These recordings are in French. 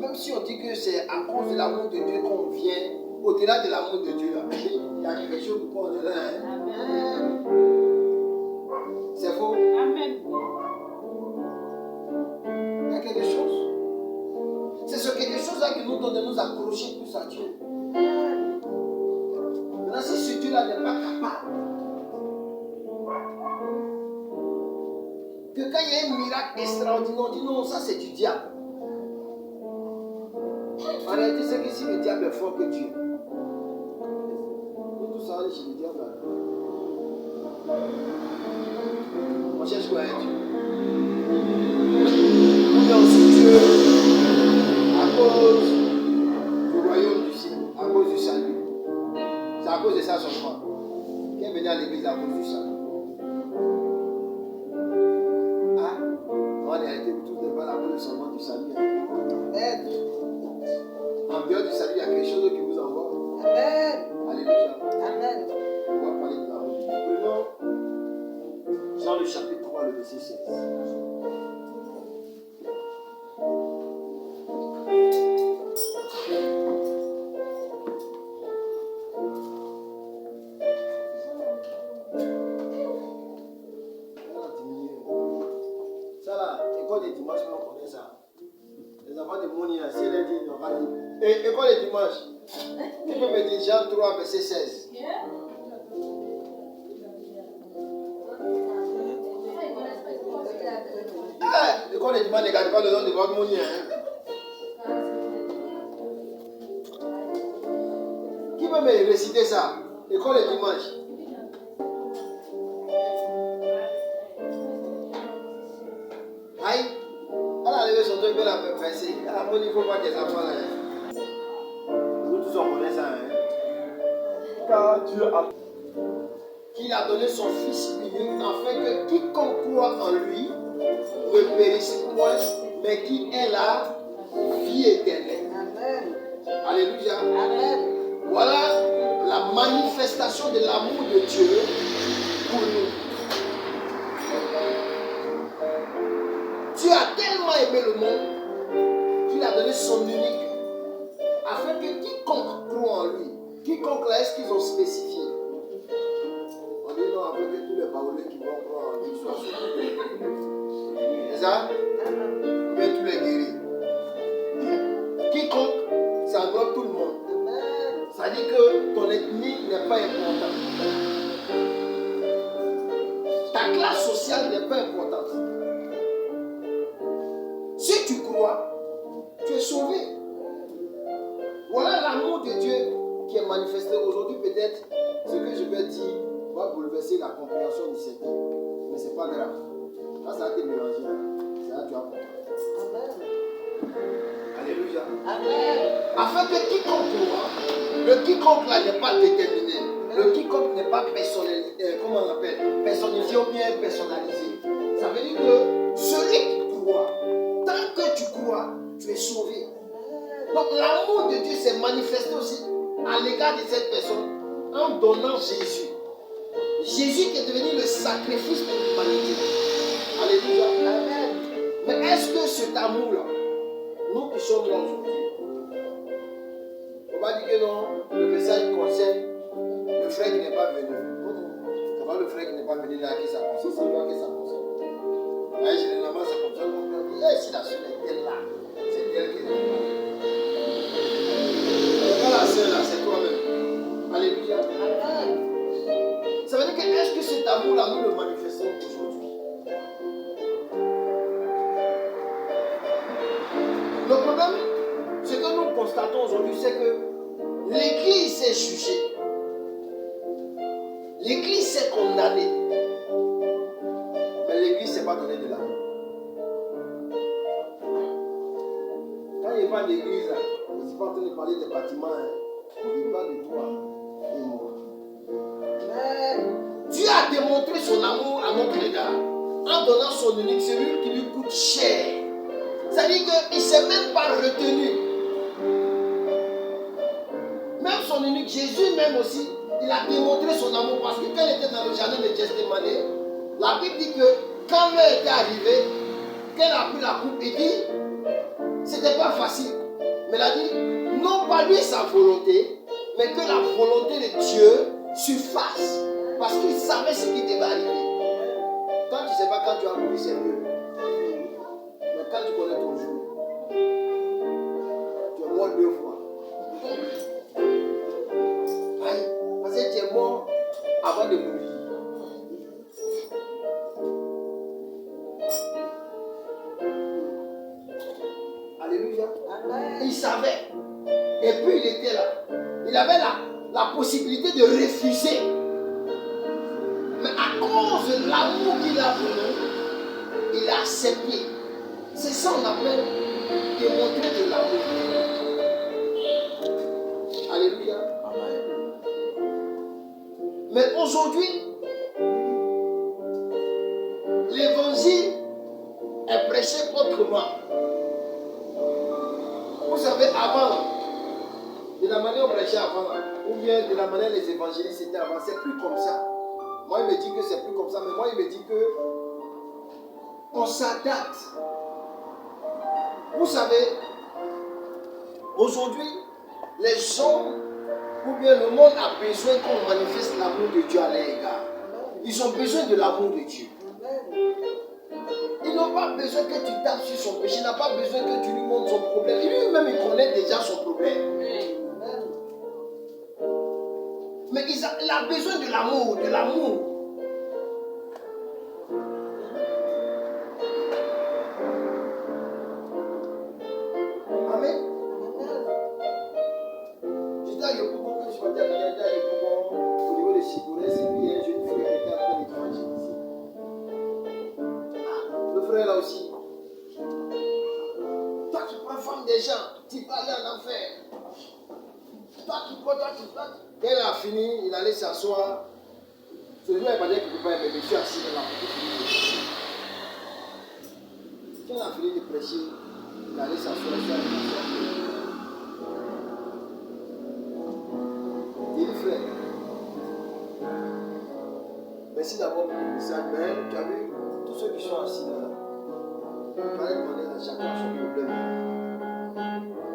même si on dit que c'est à cause de l'amour de Dieu qu'on vient, au-delà de l'amour de Dieu, là, il y a quelque chose pour qu'on est là. Hein? Amen. C'est faux? Amen. Il y a quelque chose. C'est ce quelque chose-là qui nous donne de nous accrocher plus à Dieu. Maintenant, si ce Dieu-là n'est pas capable, que quand il y a un miracle extraordinaire, on dit non, ça c'est du diable. En réalité, c'est que si le diable est fort que Dieu, nous tous ça, on est chez le diable. On cherche quoi, hein, Dieu? On est aussi Dieu à cause du royaume du ciel, à cause du salut. C'est à cause de ça seulement. Qui est venu à l'église à cause du salut? Ah, en réalité, vous tous n'êtes pas à cause seulement du salut. Amen. En dehors du salut, il y a quelque chose qui vous envoie. Amen. Alléluia. Amen. On va parler de l'amour de Dieu. Prenons Jean le chapitre 3, le verset 16. Ça là, école des dimanches, on connaît ça. Les enfants de Monia, si elle est dit, ils n'ont pas dit. Et école des dimanches, tu peux me dire Jean 3, verset 16. Ah, l'école des dimanches ne garde pas le nom de votre Monia. Hein? Qui peut me réciter ça? École des dimanches. Aïe, elle a levé son dos et la fait presser. À mon niveau, pas des enfants là. Nous tous on connaît ça. Hein? Car Dieu a qu'il a donné son Fils unique afin que quiconque croit en lui ne périsse point, mais qui ait la vie éternelle. Amen. Alléluia. Amen. Voilà la manifestation de l'amour de Dieu pour nous. Dieu a tellement aimé le monde qu'il a donné son unique afin que quiconque croit en lui, quiconque là, est-ce qu'ils ont spécifié? On dit non, afin que tous les Baoulés qui vont croire en lui soient sauvés. C'est ça? Mais tous les guéris. Quiconque, ça englobe tout le monde. Ça dit que ton ethnie n'est pas importante. Ta classe sociale n'est pas importante. Si tu crois, tu es sauvé. Voilà l'amour de Dieu qui est manifesté aujourd'hui. Peut-être ce que je vais dire va bouleverser la compréhension de certains. Mais ce n'est pas grave. Quand ça a été mélangé, c'est là que tu vas comprendre. Amen. Alléluia. Amen. Afin que quiconque croit, le quiconque là n'est pas déterminé. Le quiconque n'est pas personnalisé, comment on appelle? Personnifié ou bien personnalisé. Ça veut dire que celui qui croit, tant que tu crois, tu es sauvé. Donc l'amour de Dieu s'est manifesté aussi à l'égard de cette personne en donnant Jésus. Jésus qui est devenu le sacrifice de l'humanité. Alléluia. Amen. Mais est-ce que cet amour-là, nous qui sommes là aujourd'hui, on va dire que non, le message concerne le frère qui n'est pas venu. C'est pas le frère qui n'est pas venu là qui ça concerne, c'est toi qui ça concerne. Généralement, c'est comme ça qu'on peut dire, si la soeur est là, c'est elle qui est là. Quand la soeur là, c'est toi-même. Alléluia. Amen. Ça veut dire que est-ce que cet amour-là, nous le manifestons aujourd'hui? Le problème, ce que nous constatons aujourd'hui, c'est que l'Église est jugée. L'Église est condamnée. Mais l'Église ne s'est pas donné de l'amour. Quand il parle d'Église, il ne s'est pas en train de parler des bâtiments. Hein. Il parle de toi et moi. Mais Dieu a démontré son amour à notre égard en donnant son unique, celui qui lui coûte cher. C'est-à-dire qu'il ne s'est même pas retenu. Même son unique, Jésus même aussi, il a démontré son amour parce que quand il était dans le jardin de Gethsémani, la Bible dit que quand l'heure était arrivée, qu'elle a pris la coupe, il dit, c'était pas facile Mais il a dit, non pas lui sa volonté, mais que la volonté de Dieu se fasse. Parce qu'il savait ce qui devait arriver. Quand tu ne sais pas, quand tu as envie, c'est mieux. Mais quand tu connais ton jour, tu es mort 2 fois. Aïe, parce que tu es mort avant de mourir. Alléluia. Il savait. Et puis il était là. Il avait la possibilité de refuser. Mais à cause de l'amour qu'il a pour nous, il a accepté. C'est ça qu'on appelle démontrer de l'amour. Alléluia. Amen. Mais aujourd'hui, l'évangile est prêché autrement. Vous savez, avant, de la manière on prêchait avant, ou bien de la manière les évangélistes étaient avant, c'est plus comme ça. Moi, il me dit que c'est plus comme ça, mais moi, il me dit que on s'adapte. Vous savez, aujourd'hui, les gens, ou bien le monde a besoin qu'on manifeste l'amour de Dieu à leur égard. Ils ont besoin de l'amour de Dieu. Ils n'ont pas besoin que tu tapes sur son péché. Il n'a pas besoin que tu lui montres son problème. Lui-même, il connaît déjà son problème. Mais il a besoin de l'amour, de l'amour. Amen. J'étais à Yopougon, quand je suis parti à Yopougon, au niveau de Chigourès, et puis un jeune frère qui était en train d'évangéliser. Le frère là aussi. Toi qui prends femme des gens, tu vas aller en enfer. Toi qui prends. Quand il a fini, il allait s'asseoir. Celui-là, il m'a dit qu'il ne peut pas aimer, mais je suis assis dans la petite fille. Quand il a fini de prêcher, il allait s'asseoir, il allait s'asseoir. Il dit, frère, merci d'avoir pris le message, mais tu as vu, tous ceux qui sont assis là, il fallait demander à chacun son problème.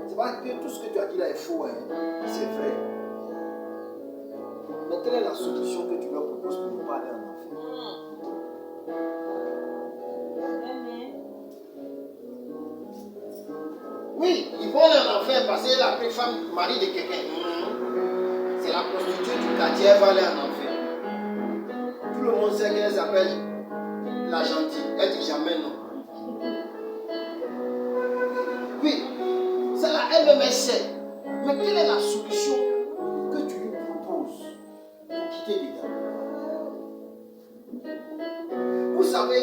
C'est pas que tout ce que tu as dit là est faux, hein. C'est vrai. Mais quelle est la solution que tu leur proposes pour ne pas aller en enfer? Oui, ils vont aller en enfer parce qu'elle a pris femme, mari de quelqu'un. C'est la prostituée du quartier, elle va aller en enfer. Tout le monde sait qu'elle s'appelle la gentille. Elle dit jamais non. Oui, c'est là elle-même elle sait. Mais quelle est la solution que tu lui proposes pour quitter les gars? Vous savez,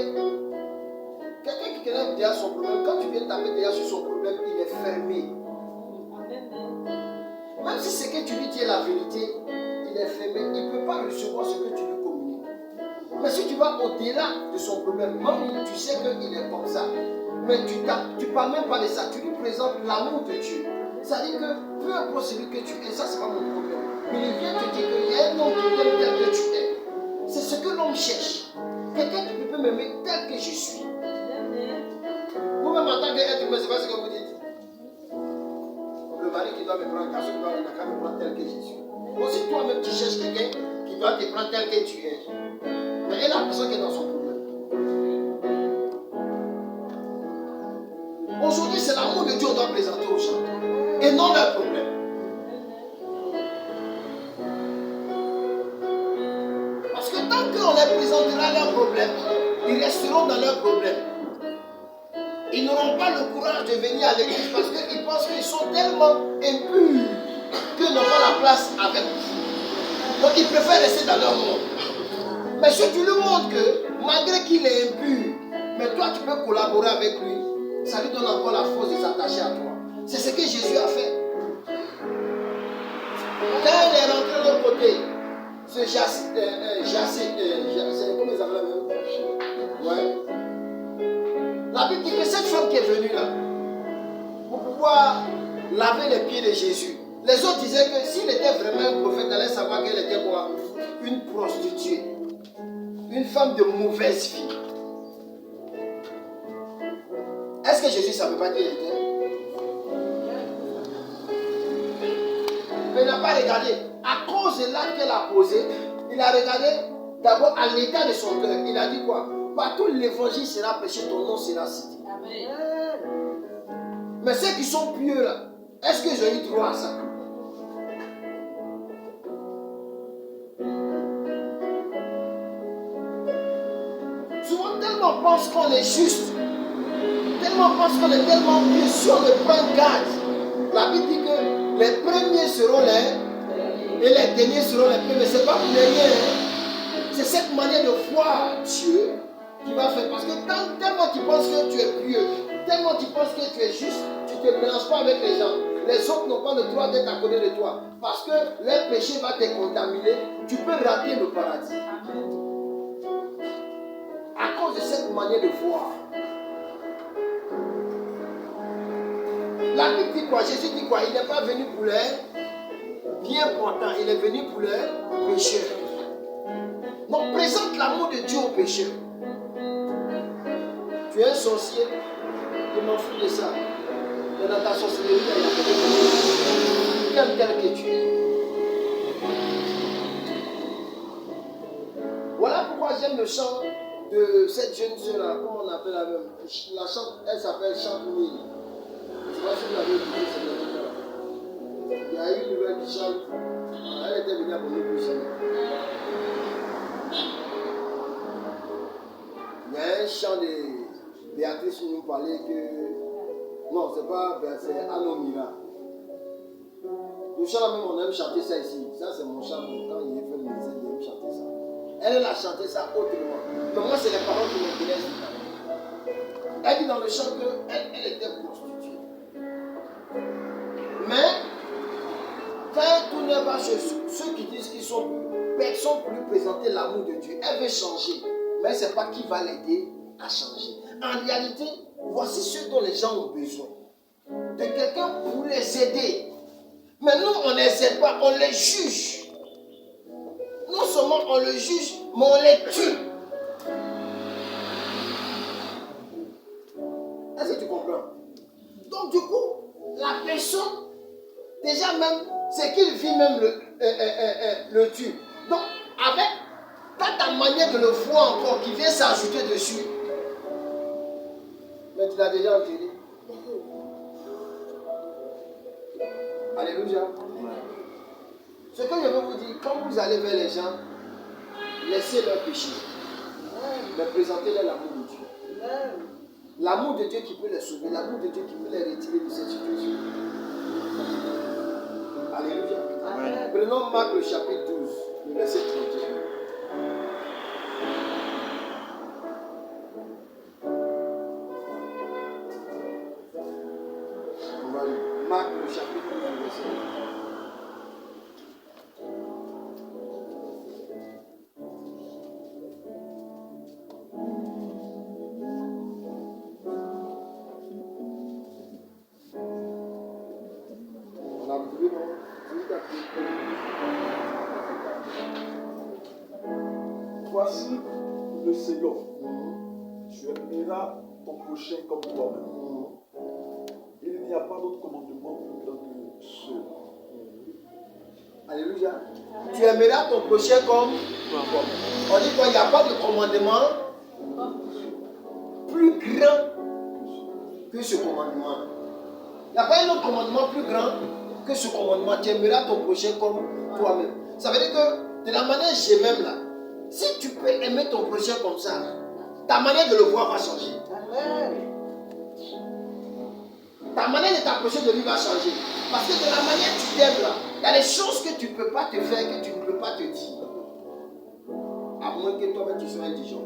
quelqu'un qui connaît déjà son problème, quand tu viens taper déjà sur son problème, il est fermé. Même si ce que tu lui dis est la vérité, il est fermé. Il ne peut pas recevoir ce que tu lui communiques. Mais si tu vas au-delà de son problème, même tu sais qu'il est comme ça, mais tu ne parles même pas de ça, tu lui présentes l'amour de Dieu. C'est-à-dire que peu importe celui que tu es, ça c'est pas mon problème. Mais il vient te dire qu'il y a un homme qui t'aime tel que tu es. C'est ce que l'homme cherche. Quelqu'un qui peut m'aimer tel que je suis. Vous-même en tant qu'être humain, c'est pas ce que vous dites. Le mari qui doit me prendre, car celui qui doit me prendre tel que je suis. Aussi toi-même tu cherches quelqu'un qui doit te prendre tel que tu es. Mais elle a la personne qui est dans son problème. Aujourd'hui, c'est l'amour de Dieu qu'on doit présenter aux gens. Et non leur problème. Parce que tant qu'on les présentera leurs problèmes, ils resteront dans leurs problèmes. Ils n'auront pas le courage de venir à l'église parce qu'ils pensent qu'ils sont tellement impurs qu'ils n'ont pas la place avec vous. Donc ils préfèrent rester dans leur monde. Mais si tu lui montres que malgré qu'il est impur, mais toi tu peux collaborer avec lui, ça lui donne encore la force de s'attacher à toi. C'est ce que Jésus a fait. Quand il est rentré de l'autre côté, ce comment ils appellent même? Ouais. La Bible dit que cette femme qui est venue là, pour pouvoir laver les pieds de Jésus, les autres disaient que s'il était vraiment un prophète, elle allait savoir qu'elle était quoi? Une prostituée. Une femme de mauvaise vie. Est-ce que Jésus ne savait pas qui elle était? regardé, à cause de l'acte qu'elle a posé, il a regardé d'abord à l'état de son cœur. Il a dit quoi? Partout l'évangile sera prêché, ton nom sera cité. Amen. Mais ceux qui sont pieux là, est-ce que j'ai eu droit à ça? Souvent, tellement on pense qu'on est juste, tellement on pense qu'on est tellement pieux, si on ne prend garde, la Bible dit que les premiers seront les et les derniers seront les premiers. Mais ce n'est pas pour rien. C'est cette manière de voir Dieu qui va faire. Parce que tellement tu penses que tu es pieux, tellement tu penses que tu es juste, tu ne te mélanges pas avec les gens. Les autres n'ont pas le droit d'être à côté de toi. Parce que leur péché va te contaminer. Tu peux rater le paradis. À cause de cette manière de voir. La Bible dit quoi? Jésus dit quoi? Il n'est pas venu pour les bien portants. Il est venu pour les pécheurs. Donc présente l'amour de Dieu aux pécheurs. Tu es un sorcier. Je m'en fous de ça. Mais dans ta sorcellerie, il y a quelqu'un tel que tu es. Voilà pourquoi j'aime le chant de cette jeune soeur-là. Comment on appelle la même? La chante, elle s'appelle Chante-Mille. Je ne sais pas si vous l'avez écouté cette année-là. Il y a une nouvelle qui chante. Elle était venue à mon église. Il y a un chant de Béatrice qui nous parlait que... Non, c'est pas... C'est Anomira. Le chant là même, on aime chanter ça ici. Ça, c'est mon chant. Quand il est fait le musée, il aime chanter ça. Elle a chanté ça autrement. Mais moi, c'est les paroles qui m'intéressent. Elle dit dans le chant qu'elle était prostituée. Mais, quand elle tournait vers ceux qui disent qu'ils sont personne pour lui présenter l'amour de Dieu, elle veut changer. Mais ce n'est pas qui va l'aider à changer. En réalité, voici ce dont les gens ont besoin. De quelqu'un pour les aider. Mais nous, on ne les aide pas, on les juge. Non seulement on le juge, mais on les tue. Est-ce que tu comprends? Donc du coup, la personne, déjà même, c'est qu'il vit même le tue. Donc, avec ta manière de le voir encore qui vient s'ajouter dessus, mais tu l'as déjà entendu. Alléluia. Ce que je veux vous dire, quand vous allez vers les gens, laissez leur péché. Mais présentez-leur l'amour de Dieu. L'amour de Dieu qui peut les sauver, l'amour de Dieu qui peut les retirer de cette situation. Alléluia. Amen. Prenons Marc le chapitre 12, le verset 31. Marc le chapitre 12, le verset 31. Voici le second. Tu aimeras ton prochain comme toi-même. Il n'y a pas d'autre commandement plus grand que ce. Alléluia. Tu aimeras ton prochain comme toi-même. On dit qu'il n'y a pas de commandement plus grand que ce commandement. Il n'y a pas un autre commandement plus grand que ce commandement. Tu aimeras ton prochain comme toi-même. Ça veut dire que de la manière j'ai même là, si tu peux aimer ton prochain comme ça, ta manière de le voir va changer. Amen. Ta manière de t'approcher de lui va changer. Parce que de la manière que tu t'aimes là, il y a des choses que tu ne peux pas te faire, que tu ne peux pas te dire. À moins que toi-même tu sois indigent.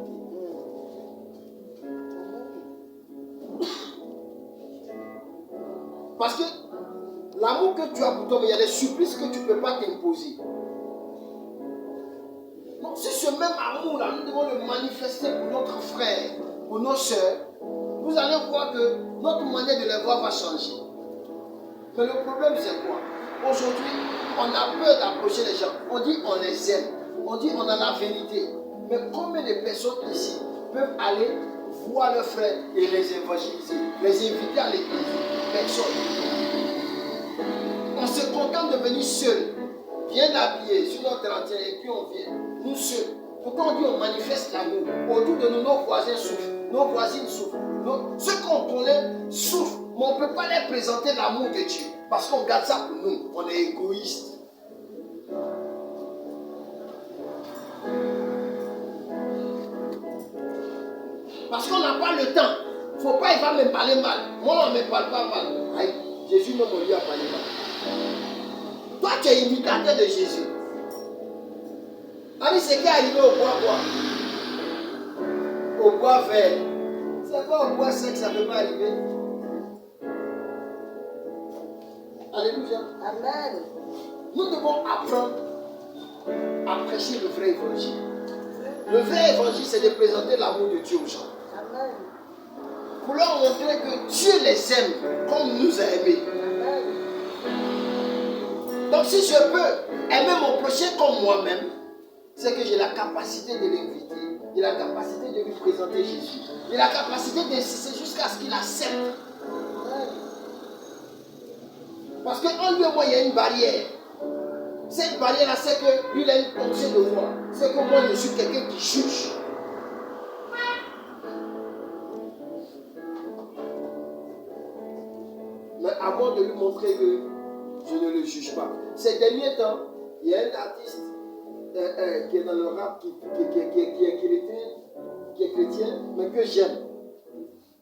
Parce que l'amour que tu as pour toi, il y a des supplices que tu ne peux pas t'imposer. Donc si ce même amour-là, nous devons le manifester pour notre frère, pour nos soeurs, vous allez voir que notre manière de les voir va changer. Mais le problème c'est quoi? Aujourd'hui, on a peur d'approcher les gens. On dit on les aime. On dit on a la vérité. Mais combien de personnes ici peuvent aller voir leurs frères et les évangéliser, les inviter à l'église? Personne. On se contente de venir seul. vient d'habiller sur notre 31 et puis on vient, nous seuls. Pourquoi on dit on manifeste l'amour? Autour de nous, nos voisins souffrent, nos voisines souffrent, ceux qu'on connaît souffrent, mais on ne peut pas leur présenter l'amour de Dieu parce qu'on garde ça pour nous, on est égoïste. Parce qu'on n'a pas le temps. Il ne faut pas, il va me parler mal. Moi, on ne me parle pas mal. Aïe, Jésus même lui a parlé mal. Toi, tu es imitateur de Jésus. Ami, c'est qui est arrivé au bois quoi? Au bois vert. C'est pas au bois sec, ça ne peut pas arriver. Alléluia. Amen. Nous devons apprendre à prêcher le vrai évangile. Le vrai évangile, c'est de présenter l'amour de Dieu aux gens. Amen. Pour leur montrer que Dieu les aime comme il nous a aimés. Amen. Donc si je peux aimer mon prochain comme moi-même, c'est que j'ai la capacité de l'inviter, j'ai la capacité de lui présenter Jésus, j'ai la capacité d'insister jusqu'à ce qu'il accepte. Amen. Parce qu'en lui et moi, il y a une barrière. Cette barrière-là, c'est que lui, il a une pensée de moi. C'est que moi, je suis quelqu'un qui juge. Mais avant de lui montrer que je ne le juge pas. Ces derniers temps, il y a un artiste qui est dans le rap, qui est chrétien, mais que j'aime.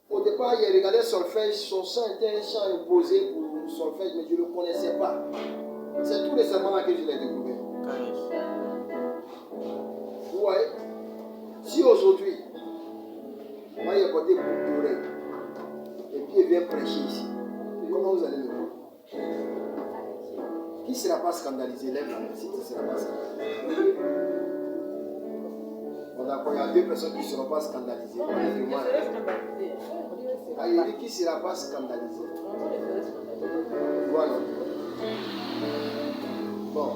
Au départ, il regardait solfège, son chant était un chant imposé pour solfège, mais je ne le connaissais pas. C'est tout récemment là que je l'ai découvert. Ouais. Si aujourd'hui, moi il a porté beaucoup d'oreilles, et puis il vient prêcher ici, comment vous allez le voir? Qui ne sera pas scandalisé? Lève la main si tu ne seras pas scandalisé. Bon d'accord, il y a deux personnes qui ne seront pas scandalisées. Ah, il dit qui ne sera pas scandalisé. Voilà. Bon.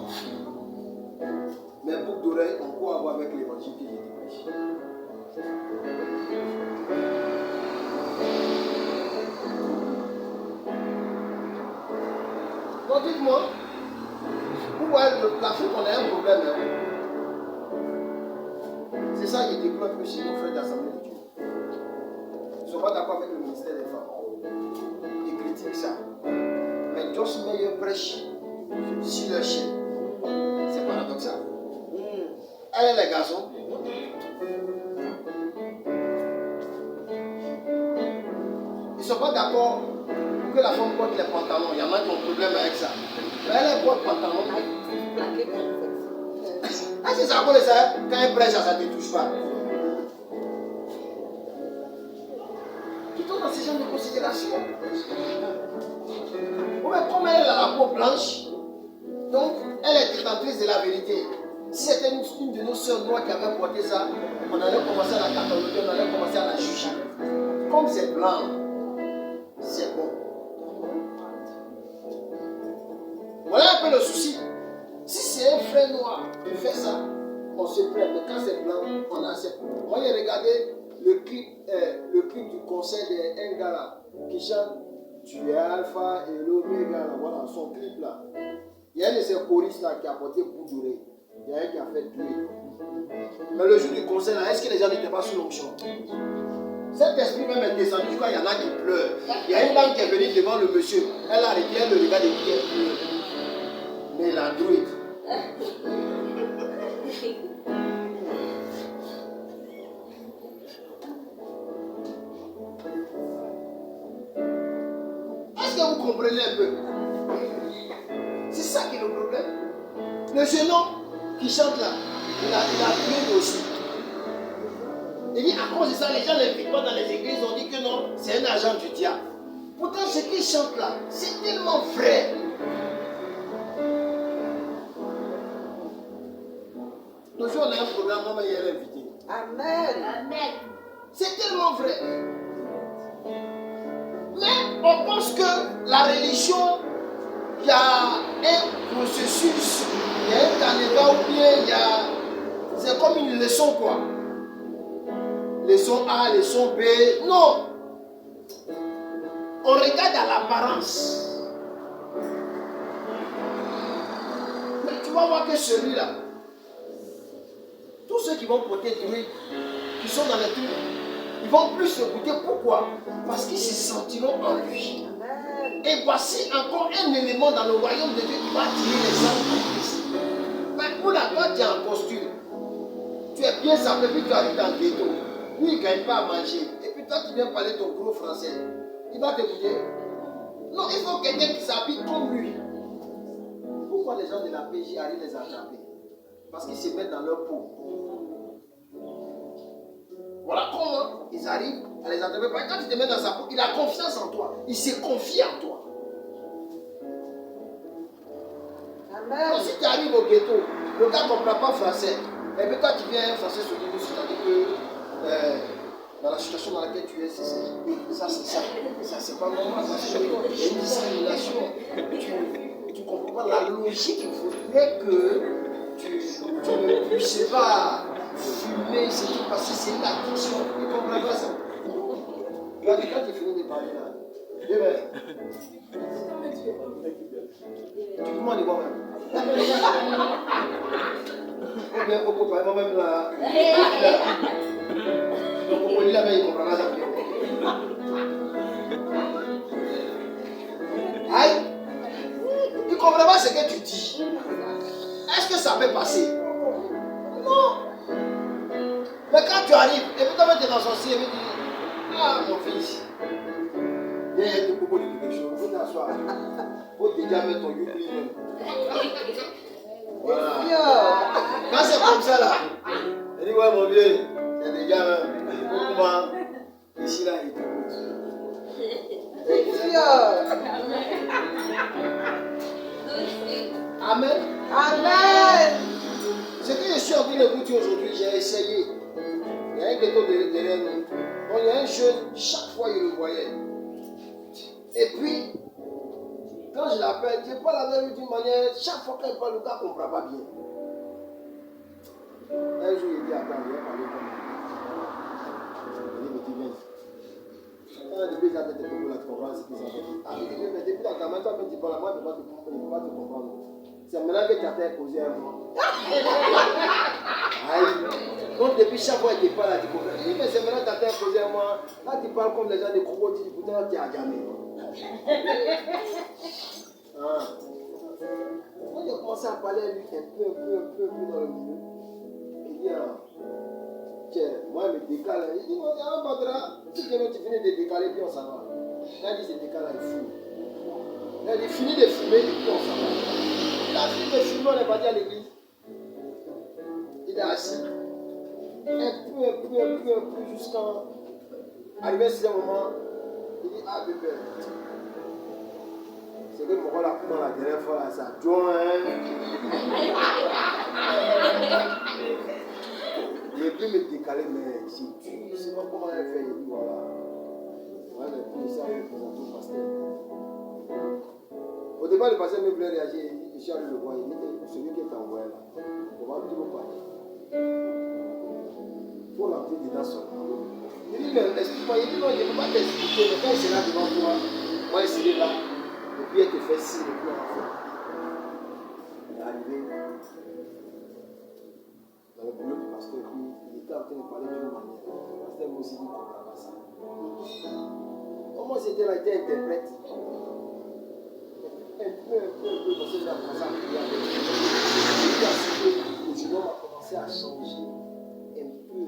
Mais boucle d'oreille, on peut avoir avec l'évangile qui est prêché. Donc dites-moi, vous voyez, l'Afrique, on a un problème. Hein? C'est ça qui développe un peu chez nos frères d'Assemblée de Dieu. Ils ne sont pas d'accord avec le ministère des femmes. Ils critiquent ça. Mais Josh Meyer prêche sur leur chaîne. C'est paradoxal. Elle, les garçons, ils ne sont pas d'accord pour que la femme porte les pantalons. Il y en a qui ont un problème avec ça. Mais elle porte pantalon. Ah, c'est ça, quand elle prêche, ça ne te touche pas. Plutôt dans ces genres de considérations. Mais comme elle a la peau blanche, donc elle est détentrice de la vérité. Si c'était une de nos sœurs noires qui avait porté ça, on allait commencer à la cataloguer, on allait commencer à la juger. Comme c'est blanc, c'est bon. Voilà un peu le souci. Si c'est un frère noir qui fait ça, on se plaint. Mais quand c'est blanc, on accepte. Moi, j'ai regardé le clip du concert de Ngala qui chante Tu es Alpha et l'Oméga. Voilà son clip là. Il y a un de ces choristes là qui a porté bout d'oreille. Il y a un qui a fait tuer. Mais le jour du concert là, est-ce que les gens n'étaient pas sous l'onction? Cet esprit même est descendu, je crois qu'il y en a qui pleurent. Il y a une dame qui est venue devant le monsieur. Elle a arrêté, elle le regarde et dit elle pleure. Mais l'android. Est-ce que vous comprenez un peu? C'est ça qui est le problème. Le jeune homme qui chante là, il a tué aussi. Il dit à cause de ça, les gens n'invitent pas dans les églises, on dit que non, c'est un agent du diable. Pourtant, ce qu'il chante là, c'est tellement vrai. Toujours on a un programme, maman y est invité. Amen. Amen. C'est tellement vrai. Mais on pense que la religion, il y a un processus, il y a un canevas ou bien c'est comme une leçon quoi. Leçon A, leçon B. Non. On regarde à l'apparence. Mais tu vas voir que celui-là, tous ceux qui vont porter d'huile, qui sont dans les trucs, ils vont plus se goûter. Pourquoi? Parce qu'ils se sentiront en lui. Et voici encore un élément dans le royaume de Dieu qui va attirer les gens en Christ. Mais pour la toi, tu es en costume. Tu es bien sapé, puis tu arrives dans le ghetto. Lui, il ne gagne pas à manger. Et puis toi, tu viens parler ton gros français. Il va t'écouter. Non, il faut quelqu'un qui s'habille comme lui. Pourquoi les gens de la PJ arrivent les attraper? Parce qu'ils se mettent dans leur peau. Voilà comment ils arrivent à les attraper. Parce que quand tu te mets dans sa peau, il a confiance en toi. Il se confie en toi. Amen. Donc, si tu arrives au ghetto, le gars ne comprend pas français. Et puis toi, tu viens français sur le dessus, c'est-à-dire que dans la situation dans laquelle tu es, ça c'est pas normal. C'est une discrimination. Tu ne comprends pas la logique. Il faudrait que tu ne puisses pas fumer, c'est tout, parce que c'est une addiction. Tu ne comprends pas ça. Quand tu finis de parler là, tu commandes moi-même. Ou bien, moi-même là. Donc, on dit là-bas, il comprendra ça. Aïe! Il ne comprend pas ce que tu dis. Est-ce que ça peut passer? Non! Mais quand tu arrives, et puis toi, tu es dans son ciel, et puis tu dis, ah, mon fils, viens, il y a des propos de quelque chose, il faut t'asseoir. Il faut déjà mettre ton youtube même. Voilà. Quand c'est comme ça là, il dit, ouais, mon vieux, c'est déjà même. Pourquoi? Ici là, il t'écoute. Amen. Amen. Ce que je suis en train de vous dire aujourd'hui, j'ai essayé. Il y a un ghetto derrière nous. Donc il y a un jeune, chaque fois il le voyait. Et puis, quand je l'appelle, je parle avec lui d'une manière, chaque fois qu'il parle, le gars ne comprend pas bien. Un jour, il dit, attends, il va parler comme ça. Il dit, mais tu viens. Quand depuis il a fait des propos là, tu comprends ce qu'il s'appelle. Ah, il dit, mais depuis dans ta main, toi, même tu parles à moi, je ne peux pas te comprendre. C'est maintenant que tu as fait causer un mot. Aïe. Donc depuis chaque fois qu'il te parle, tu comprends. Il dit, mais c'est maintenant que tu as fait causer un mot. Là, tu parles comme les gens des crocodiles, pourtant tu n'as jamais. Ah. Quand j'ai commencé à parler à lui un peu dans le milieu, il dit, tiens, moi je me décale. Il dit, non, tu finis de décaler, puis on s'en va. Quand il dit, c'est décalé, il fume. Il a dit, fini de fumer, puis on s'en va. Il a fini de fumer, on est parti à l'église. Il est assis. Un peu, jusqu'à arriver à ce moment, il dit, ah bébé, c'est que mon rôle a pris dans la dernière fois, là, ça joint. Il ne peut me décaler, mais si tu ne sais pas comment elle fait, il dit, voilà. Ouais, mais puis ça, je vais présenter au pasteur. Au départ, le pasteur me voulait réagir, il dit, je suis allé le voir, il dit, celui qui est envoyé là, on va toujours parler. Il faut l'entrer dedans seulement. Il dit, mais explique-moi, il dit, non, je ne peux pas t'expliquer, mais quand il sera devant toi, moi, il serai là, et puis elle te fait signe, et puis on fait. Il est arrivé dans le boulot du pasteur, puis il était en train de parler d'une manière. Le pasteur m'a aussi dit, ne comprend pas ça. Comment c'était là, il était interprète. Un peu, parce que j'ai commencé à prier avec lui. Le jeune homme a commencé à changer un peu.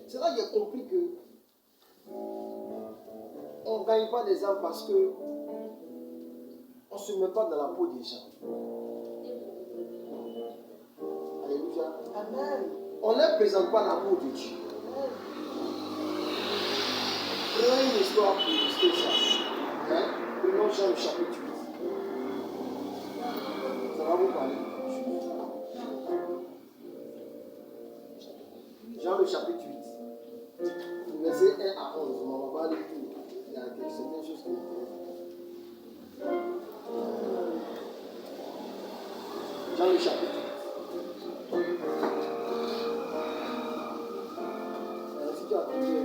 C'est là que j'ai compris que on ne gagne pas des âmes parce que on ne se met pas dans la peau des gens. Alléluia. Amen. On ne présente pas l'amour de Dieu. Prenons une histoire pour illustrer ça. Hein? Prenons Jean le chapitre 8. Ça va vous parler. Jean le chapitre 8. Verset 1 à 11. On va pas aller tout. Il y a certaines choses qui m'intéressent. Jean le chapitre 8. Si tu as compris,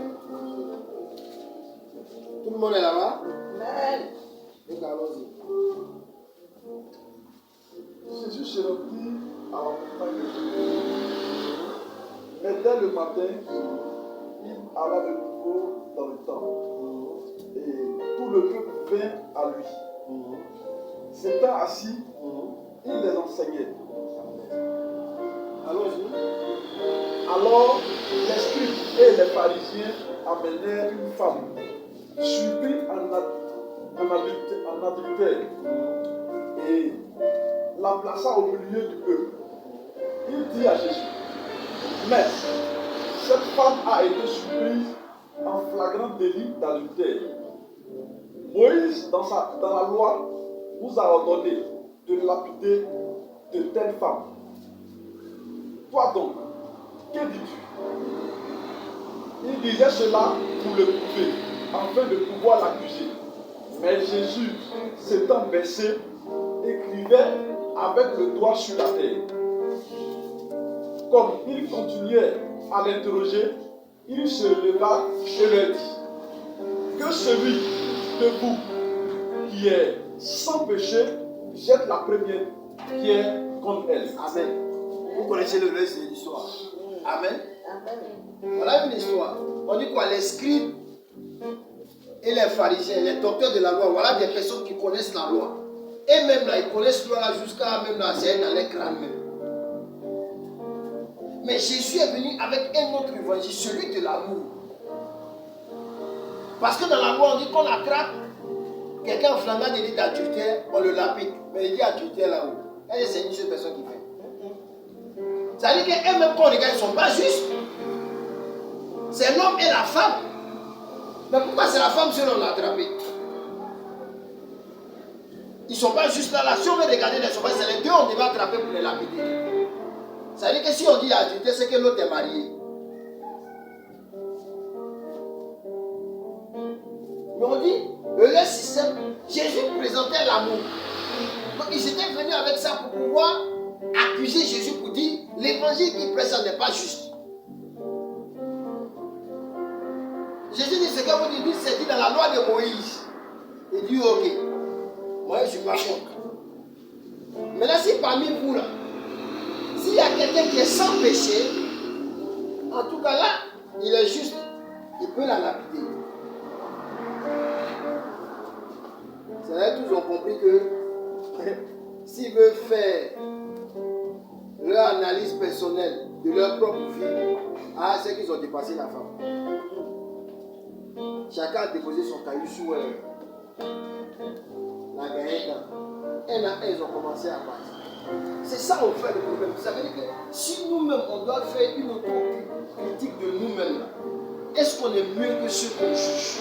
tout le monde est là-bas? Amen. Donc allons-y. Jésus se rendit à la montagne de Jérusalem. Mais dès le matin, il alla de nouveau dans le temple. Et tout le peuple vint à lui. S'étant assis, il les enseignait. Alors, les scribes et les pharisiens amenèrent une femme surprise en adultère et la plaça au milieu du peuple. Il dit à Jésus, Maître, cette femme a été surprise en flagrant délit d'adultère. Moïse, dans la loi, vous a ordonné de lapider de telles femmes. Toi donc, que dis-tu? Il disait cela pour le prouver, afin de pouvoir l'accuser. Mais Jésus, s'étant baissé, écrivait avec le doigt sur la terre. Comme il continuait à l'interroger, il se leva et leur dit, que celui de vous qui est sans péché jette la première pierre contre elle. Amen. Vous connaissez le reste de l'histoire. Amen. Voilà une histoire. On dit quoi? Les scribes et les pharisiens, les docteurs de la loi, voilà des personnes qui connaissent la loi. Et même là, ils connaissent la loi là jusqu'à même là, c'est dans les crânes même. Mais Jésus est venu avec un autre évangile, celui de l'amour. Parce que dans la loi, on dit qu'on attrape quelqu'un en flagrant délit d'adultère, on le lapide. Mais il dit adultère là-haut. Et c'est une seule personne qui fait. Ça veut dire qu'eux-mêmes, quand on regarde, ils ne sont pas justes. C'est l'homme et la femme. Mais pourquoi c'est la femme seule qu'on l'a attrapée? Ils ne sont pas juste là. Si on veut regarder les sauvages, c'est les deux on devait attraper pour les lapider. Ça veut dire que si on dit adultère, c'est que l'autre est marié. Mais on dit, le système, Jésus présentait l'amour. Donc ils étaient venus avec ça pour pouvoir accuser Jésus pour dire, l'évangile qu'il présente n'est pas juste. Jésus dit, ce que vous dites, c'est dit dans la loi de Moïse. Il dit, ok, moi je ne suis pas contre. Mais là, si parmi vous, là, s'il y a quelqu'un qui est sans péché, en tout cas là, il est juste, il peut la lapider. C'est là qu'ils ont compris que s'ils veulent faire leur analyse personnelle de leur propre vie, c'est qu'ils ont dépassé la femme. Chacun a déposé son caillou sous la gaïenne. Un à un, ils ont commencé à passer. C'est ça en fait le problème. Ça veut dire que si nous-mêmes on doit faire une autocritique de nous-mêmes, est-ce qu'on est mieux que ceux qu'on juge?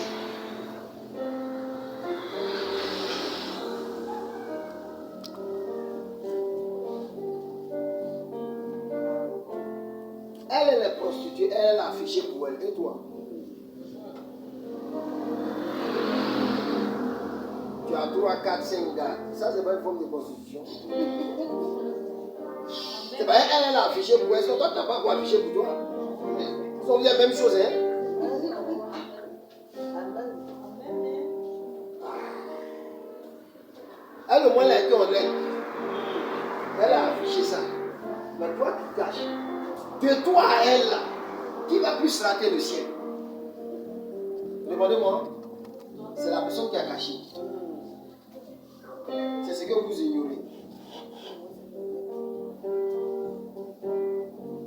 Elle est prostituée, elle est affichée pour elle. Et toi? Tu as 3, 4, 5 gars. Ça, c'est pas une forme de prostitution. C'est pas elle est affichée pour elle. Est-ce que toi, tu n'as pas quoi afficher pour toi? Ils ont dit la même chose, hein? Elle, au moins, elle a été honnête. Elle a affiché ça. Mais toi, tu caches. De toi à elle, là, qui va plus rater le ciel? Demandez-moi. C'est la personne qui a caché. C'est ce que vous ignorez.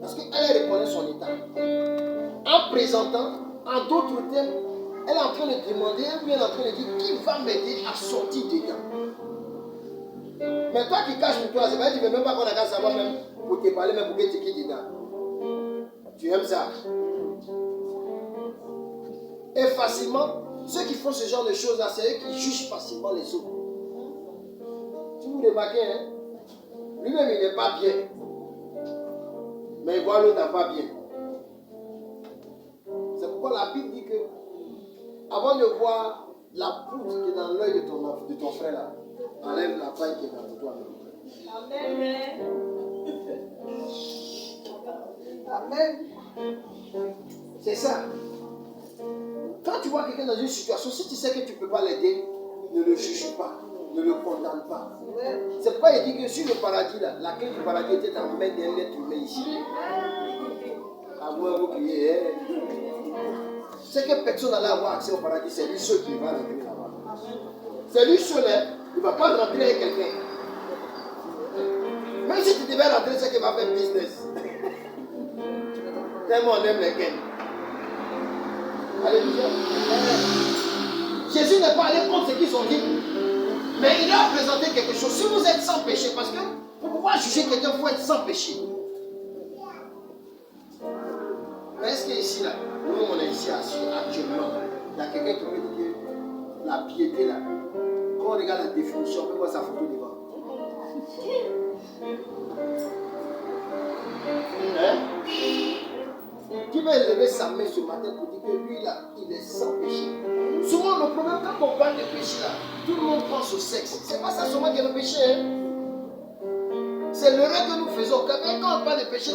Parce qu'elle reconnaît son état. En présentant, en d'autres termes, elle est en train de demander, elle est en train de dire qui va m'aider à sortir dedans. Mais toi qui caches pour toi, c'est vrai que tu ne veux même pas qu'on a qu'à savoir même pour te parler, même pour que tu quittes dedans. Tu aimes ça. Et facilement, ceux qui font ce genre de choses là, c'est eux qui jugent facilement les autres. Si vous remarquez, hein, lui-même il n'est pas bien. Mais il voit l'autre n'est pas bien. C'est pourquoi la Bible dit que avant de voir la poutre qui est dans l'œil de ton frère là, enlève la paille qui est dans toi. Amen. Amen. C'est ça. Quand tu vois quelqu'un dans une situation, si tu sais que tu ne peux pas l'aider, ne le juge pas. ne le condamne pas. C'est pourquoi il dit que sur le paradis, là, la clé du paradis était dans la main d'un être humain ici. À moins vous criez, hein. C'est que personne n'allait avoir accès au paradis, c'est lui seul qui va rentrer là-bas. C'est lui seul, hein. Il ne va pas rentrer avec quelqu'un. Même si tu devais rentrer, c'est qu'il va faire business. Tellement on aime les gains. Alléluia. Jésus n'est pas allé contre ce qu'ils ont dit, mais il a présenté quelque chose. Si vous êtes sans péché, parce que pour pouvoir juger quelqu'un, il faut être sans péché. Mais est-ce qu'ici, là, nous, on est ici actuellement, il y a quelqu'un qui peut dire que la piété, là, quand on regarde la définition, on peut voir sa photo devant. Hein? Qui va lever sa main ce matin pour dire que lui, là, il est sans péché? Souvent, le problème, quand on parle de péché, là, tout le monde pense au sexe. C'est pas ça seulement qui est le péché. Hein? C'est l'erreur que nous faisons. Quand on parle de péché,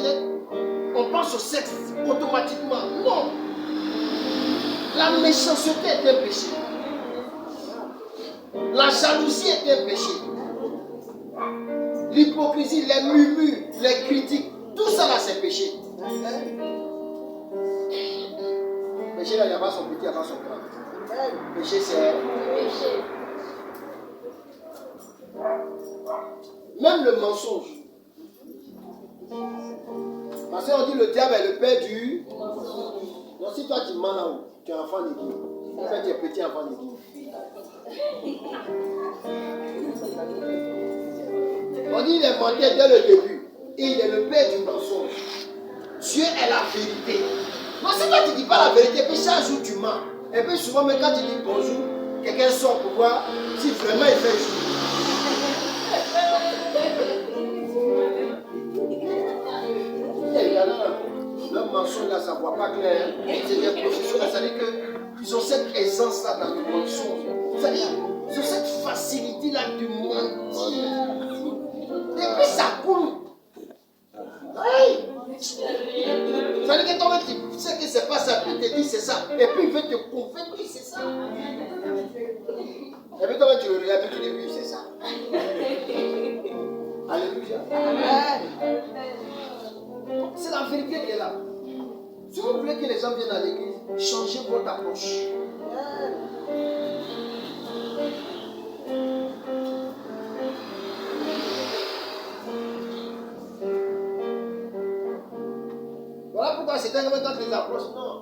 on pense au sexe automatiquement. Non. La méchanceté est un péché. La jalousie est un péché. L'hypocrisie, les murmures, les critiques, tout ça là, c'est péché. Péché là, il n'y a pas son petit, il n'y a pas son grand. Péché, c'est péché. Même le mensonge. Parce qu'on dit le diable est le père du mensonge. Donc si toi tu mens là-haut, tu es enfant d'église. En fait, tu es petit enfant d'église. On dit il est menteur dès le début. Et il est le père du mensonge. Dieu est la vérité. Donc si toi tu ne dis pas la vérité, puis chaque jour tu mens. Et puis souvent, même quand tu dis bonjour, quelqu'un sort pour voir si vraiment il fait jour. Le mensonge là, ça ne voit pas clair. C'est des processus là, ça veut dire qu'ils ont cette aisance là dans le mensonge. C'est-à-dire, ils ont cette facilité là de mentir. Et puis ça coule. Oui. Ça veut dire que toi tu sais que c'est pas ça, puis tu te dis c'est ça. Et puis il veut te convaincre que c'est ça. Et puis toi tu le regardes et tu dis oui, c'est ça. Alléluia. C'est la vérité qui est là. Si vous voulez que les gens viennent à l'église, changez votre approche. Voilà pourquoi c'est tellement dans les approches. Non.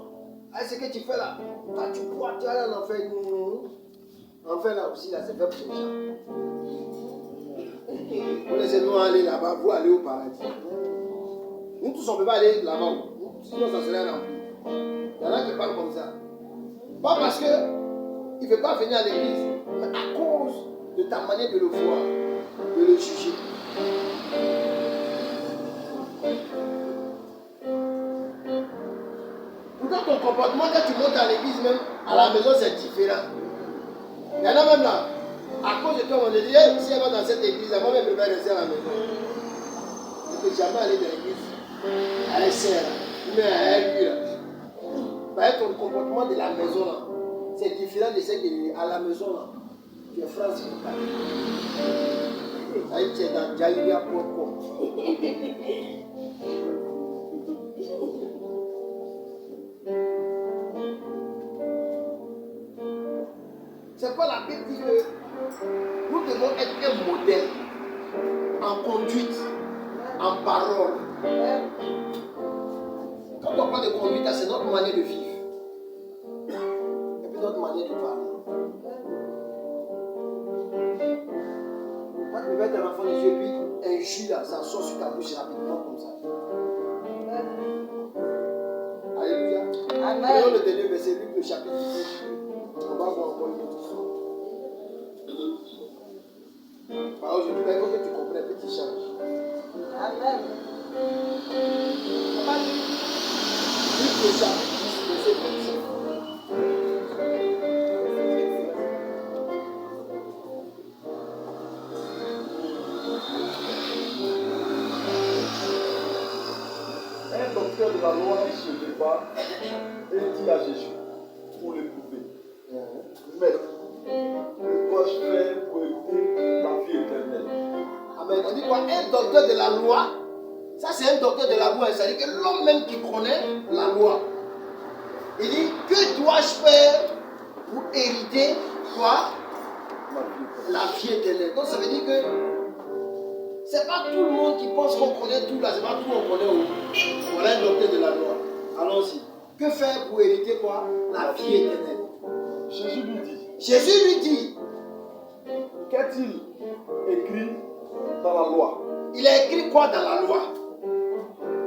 Ce que tu fais là, quand tu crois, tu vas en faire. Enfer là aussi, là, c'est fait pour les gens. Vous laissez-nous aller là-bas, vous allez au paradis. Nous tous, on ne peut pas aller là-bas. Sinon, ça serait rempli. Il y en a qui parlent comme ça. Pas parce qu'il ne veut pas venir à l'église, mais à cause de ta manière de le voir, de le juger. Pourtant, ton comportement, quand tu montes à l'église, même à la maison, c'est différent. Il y en a même là, à cause de toi, on dit, hey, si elle va dans cette église, moi, je préfère rester à la maison. Je ne peux jamais aller dans l'église. Elle est serre, mais elle lui là. Bah, ton comportement de la maison là, c'est différent de ce qui est à la maison là. Tu es France pour parler. Ça y est, tu es dans Jaïria pour. C'est pas la Bible dit que nous devons être un modèle en conduite, en parole. Quand on parle de conduite, c'est notre manière de vivre. Et puis notre manière de parler. Quand tu mets un enfant les yeux, puis un jus là, ça sort sur ta bouche rapidement comme ça. Alléluia. Amen. Prenons le dernier verset, Luc le chapitre 10. On va voir encore une autre fois. Aujourd'hui, il faut que tu comprennes que tu changes. Amen. Luc le chapitre 10, verset 25. Un docteur de la loi se débat et dit à Jésus, pour l'éprouver, Maître, que dois-je faire pour éviter un docteur de la loi, ça c'est un docteur de la loi, c'est-à-dire que l'homme même qui connaît la loi, il dit, que dois-je faire pour hériter quoi? La vie éternelle. Donc ça veut dire que c'est pas tout le monde qui pense qu'on connaît tout là, c'est pas tout le monde qu'on connaît où. Voilà un docteur de la loi. Allons-y. Que faire pour hériter quoi? La vie éternelle. Jésus lui dit, qu'est-il écrit dans la loi? Il a écrit quoi dans la loi?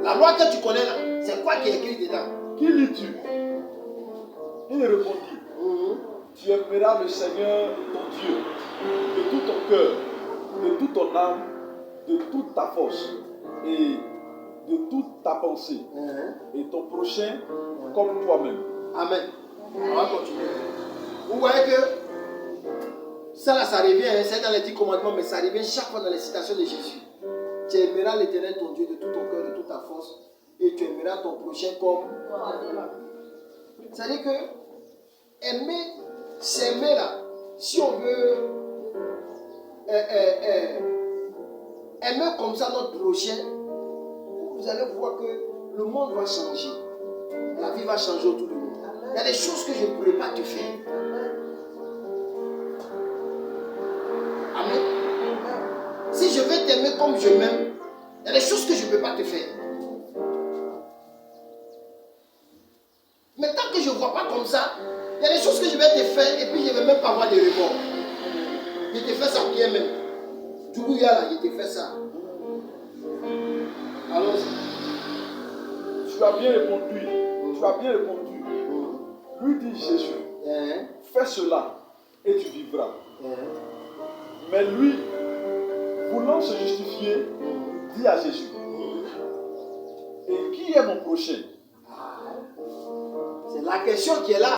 La loi que tu connais là, c'est quoi qui est écrit dedans? Qui lis-tu? Il répondit, tu aimeras le Seigneur ton Dieu de tout ton cœur, de toute ton âme, de toute ta force et de toute ta pensée, et ton prochain comme toi-même. Amen. On va continuer. Vous voyez que ça là, ça revient, hein, c'est dans les 10 commandements, mais ça revient chaque fois dans les citations de Jésus. Tu aimeras l'Éternel ton Dieu de tout ton cœur, de toute ta force, et tu aimeras ton prochain comme toi-même. C'est-à-dire que aimer, s'aimer là, si on veut aimer comme ça notre prochain, vous allez voir que le monde va changer. La vie va changer autour de nous. Il y a des choses que je ne pourrais pas te faire. Amen. Si je vais t'aimer comme je m'aime, il y a des choses que je ne peux pas te faire. Mais tant que je ne vois pas comme ça, il y a des choses que je vais te faire et puis je ne vais même pas avoir de remords. Je te fais ça bien même. Du coup, il y a là, je te fais ça. Allons-y. Tu as bien répondu. Tu as bien répondu. Lui dit Jésus, fais cela et tu vivras. Mais lui, voulant se justifier, dit à Jésus, et qui est mon prochain? C'est la question qui est là.